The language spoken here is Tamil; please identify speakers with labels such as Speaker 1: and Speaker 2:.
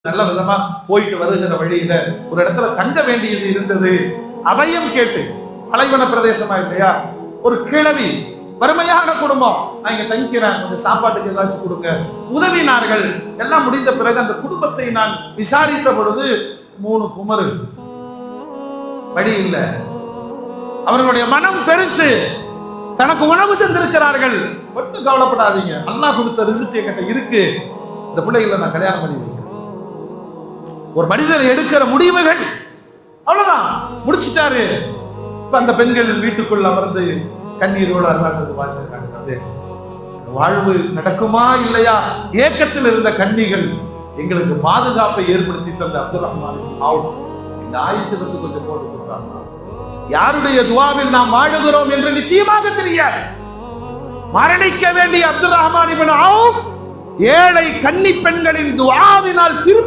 Speaker 1: நல்ல விதமா போயிட்டு வருகிற வழியில ஒரு இடத்துல தங்க வேண்டியது இருந்தது. அபயம் கேட்டு, அலைவன பிரதேசமா இல்லையா, ஒரு கிழவி, வறுமையான குடும்பம், நான் இங்க தங்கிக்கிறேன், கொஞ்சம் சாப்பாட்டுக்கு ஏதாச்சும் கொடுங்க, உதவினார்கள். எல்லாம் முடிந்த பிறகு அந்த குடும்பத்தை நான் விசாரித்த பொழுது 3 குமரு, வழி இல்லை. அவர்களுடைய மனம் பெருசு, தனக்கு உணவு தந்திருக்கிறார்கள். மட்டும் கவலைப்படாதீங்க, அல்லாஹ் கொடுத்த ரிசிப்ட் என்கிட்ட இருக்கு, இந்த பிள்ளைகளை நான் கல்யாணம் பண்ணி வைக்கிறேன். ஒரு மனிதர் எடுக்கிற முடிவுகள் அவ்வளவுதான், முடிச்சிட்டாரு. இப்ப அந்த பெண்கள் வீட்டுக்குள் அமர்ந்து கண்ணீரோடு அல்லாஹ்வுக்கு வாசிக்கிறாங்க. வாழ்வு நடக்குமா இல்லையா ஏக்கத்தில் இருந்த கன்னிகள் எங்களுக்கு பாதுகாப்பை ஏற்படுத்தி தந்த அப்துல் ரஹ்மான் அவுஃப் இந்த ஆயிஷிலிருந்து கொஞ்சம் போட்டு கொடுத்தாங்க. யாருடைய துஆவில் நாம் வாழுகிறோம் என்று நிச்சயமாக தெரியாது. மரணிக்க வேண்டிய அப்துல் ரஹ்மான் இப்னு அவுஃப் ஏழை கன்னி பெண்களின் துஆவினால் திரும்ப